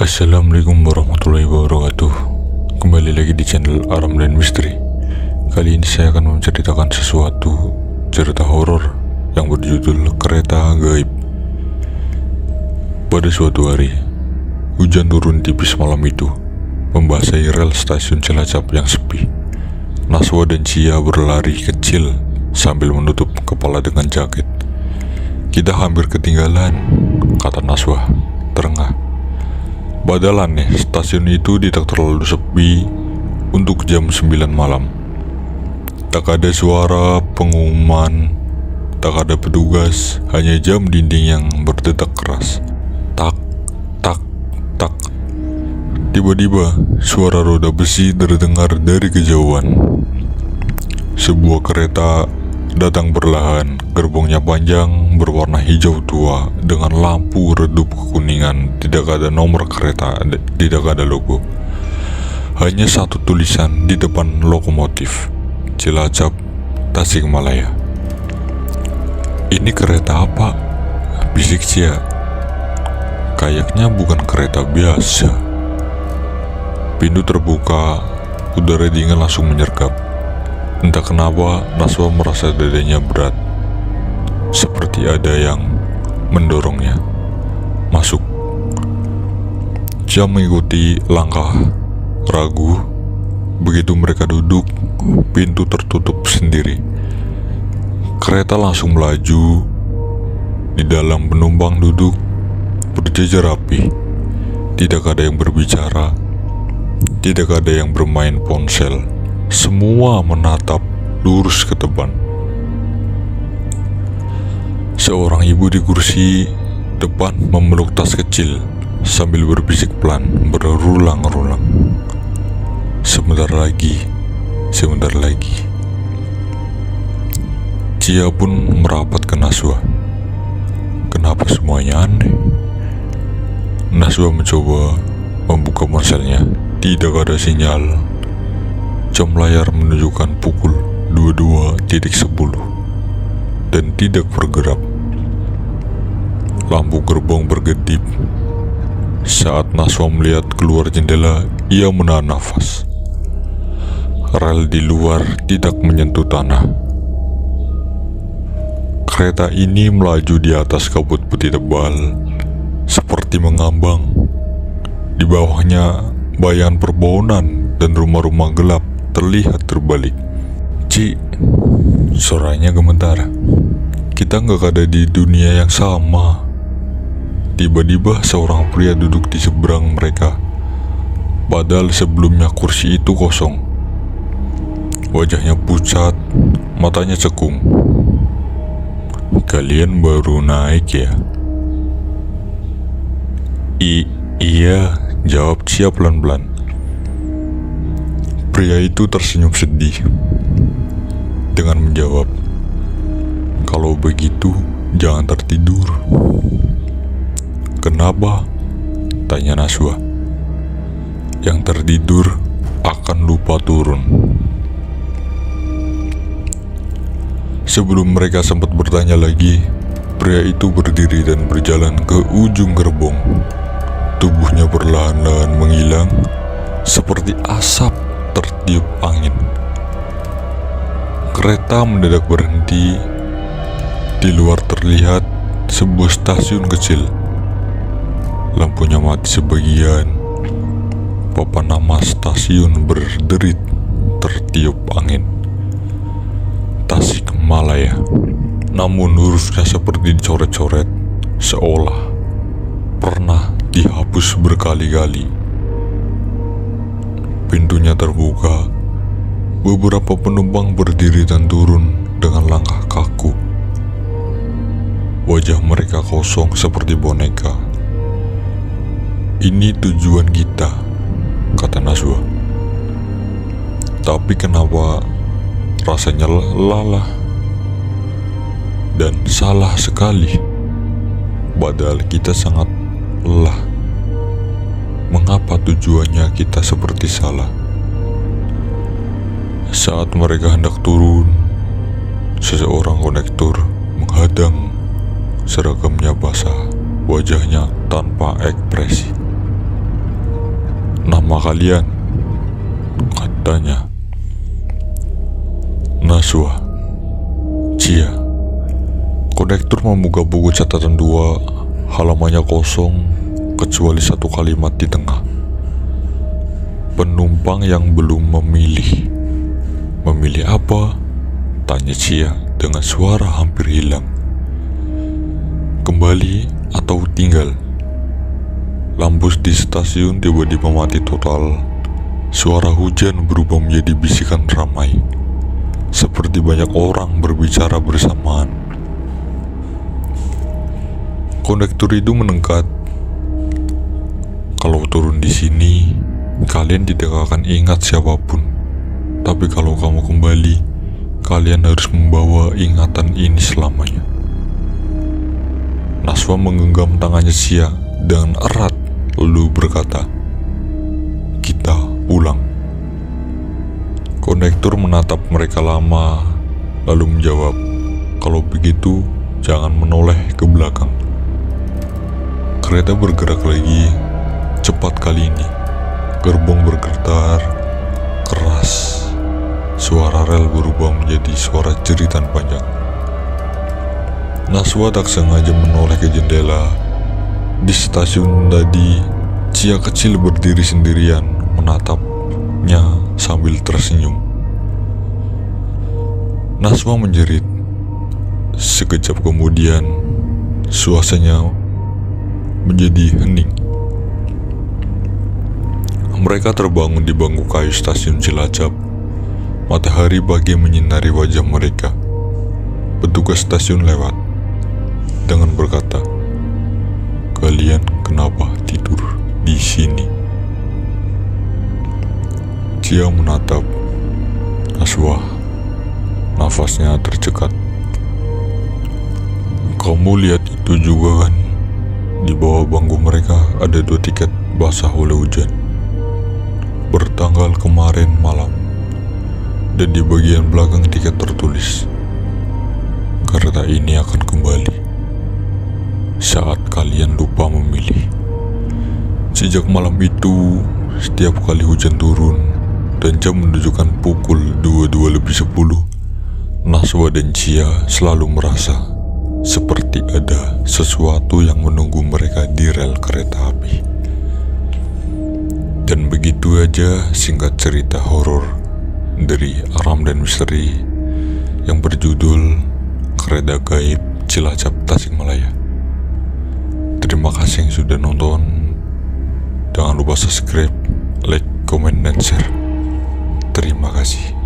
Assalamualaikum warahmatullahi wabarakatuh. Kembali lagi di channel Aram dan Misteri. Kali ini saya akan menceritakan sesuatu cerita horor yang berjudul Kereta Gaib. Pada suatu hari, hujan turun tipis malam itu, membasahi rel stasiun Cilacap yang sepi. Naswa dan Cia berlari kecil sambil menutup kepala dengan jaket. "Kita hampir ketinggalan," kata Naswa, terengah. Padahal aneh, stasiun itu tidak terlalu sepi untuk jam 9 malam. Tak ada suara pengumuman, tak ada petugas, hanya jam dinding yang berdetak keras. Tak, tak, tak. Tiba-tiba, suara roda besi terdengar dari kejauhan. Sebuah kereta datang perlahan, gerbongnya panjang, berwarna hijau tua, dengan lampu redup kekuningan. Tidak ada nomor kereta, tidak ada logo. Hanya satu tulisan di depan lokomotif, Cilacap, Tasikmalaya. "Ini kereta apa?" bisik Cia. "Kayaknya bukan kereta biasa." Pintu terbuka, udara dingin langsung menyergap. Entah kenapa, Naswa merasa dadanya berat, seperti ada yang mendorongnya. "Masuk." Cia mengikuti langkah ragu. Begitu mereka duduk, pintu tertutup sendiri. Kereta langsung melaju. Di dalam, penumpang duduk berjejer rapi. Tidak ada yang berbicara, tidak ada yang bermain ponsel. Semua menatap lurus ke depan. Seorang ibu di kursi depan memeluk tas kecil sambil berbisik pelan berulang-ulang, "Sebentar lagi, sebentar lagi." Cia pun merapat ke Naswa. Kenapa semuanya aneh? Naswa mencoba membuka ponselnya. Tidak ada sinyal. Jam layar menunjukkan pukul 22.10 dan tidak bergerak. Lampu gerbong berkedip. Saat Naswa melihat keluar jendela, ia menahan nafas. Rel di luar tidak menyentuh tanah. Kereta ini melaju di atas kabut putih tebal, seperti mengambang. Di bawahnya, bayangan perpohonan dan rumah-rumah gelap terlihat terbalik. "Ci," suaranya gemetar. "Kita nggak ada di dunia yang sama." Tiba-tiba seorang pria duduk di seberang mereka, padahal sebelumnya kursi itu kosong. Wajahnya pucat, matanya cekung. "Kalian baru naik ya?" Iya," jawab Cia pelan-pelan. Pria itu tersenyum sedih dengan menjawab, "Kalau begitu, jangan tertidur." "Kenapa?" tanya Naswa. "Yang tertidur akan lupa turun." Sebelum mereka sempat bertanya lagi, pria itu berdiri dan berjalan ke ujung gerbong. Tubuhnya perlahan-lahan menghilang, seperti asap tertiup angin. Kereta mendadak berhenti. Di luar terlihat sebuah stasiun kecil. Lampunya mati sebagian. Papan nama stasiun berderit tertiup angin. Tasikmalaya. Namun hurufnya seperti dicoret-coret, seolah pernah dihapus berkali-kali. Pintunya terbuka. Beberapa penumpang berdiri dan turun dengan langkah kaku. Wajah mereka kosong seperti boneka. "Ini tujuan kita," kata Naswa. "Tapi kenapa rasanya lelah dan salah sekali? Padahal kita sangat lelah. Mengapa tujuannya kita seperti salah?" Saat mereka hendak turun, seseorang konektor menghadang. Seragamnya basah, wajahnya tanpa ekspresi. nama kalian?" katanya. "Naswa, Cia." Kondektur membuka buku catatan 2, halamannya kosong kecuali satu kalimat di tengah. "Penumpang yang belum memilih." "Memilih apa?" tanya Cia dengan suara hampir hilang. "Kembali atau tinggal?" Lampu di stasiun tiba-tiba mati total. Suara hujan berubah menjadi bisikan ramai, seperti banyak orang berbicara bersamaan. Kondektur itu menengkat, "Kalau turun di sini, kalian tidak akan ingat siapapun. Tapi kalau kamu kembali, kalian harus membawa ingatan ini selamanya." Naswa menggenggam tangannya Cia dengan erat, lalu berkata, "Kita pulang." Kondektur menatap mereka lama, lalu menjawab, "Kalau begitu, jangan menoleh ke belakang." Kereta bergerak lagi, cepat kali ini. Gerbong bergetar keras. Suara rel berubah menjadi suara jeritan panjang. Naswa tak sengaja menoleh ke jendela. Di stasiun tadi, Cia kecil berdiri sendirian, menatapnya sambil tersenyum. Naswa menjerit. Sekejap kemudian, suasananya menjadi hening. Mereka terbangun di bangku kayu stasiun Cilacap. Matahari pagi menyinari wajah mereka. Petugas stasiun lewat dengan berkata, "Kalian kenapa tidur di sini?" Cia menatap Naswa. Nafasnya tercekat. "Kamu lihat itu juga kan? Di bawah bangku mereka ada 2 tiket basah oleh hujan. Bertanggal kemarin malam. Dan di bagian belakang tiket tertulis, kereta ini akan kembali saat kalian lupa memilih." Sejak malam itu, setiap kali hujan turun dan jam menunjukkan pukul 22:10, Naswa dan Cia selalu merasa seperti ada sesuatu yang menunggu mereka di rel kereta api. Dan begitu aja singkat cerita horor dari Aram dan Misteri yang berjudul Kereta Gaib Cilacap Tasikmalaya. Terima kasih yang sudah nonton. Jangan lupa subscribe, like, comment, dan share. Terima kasih.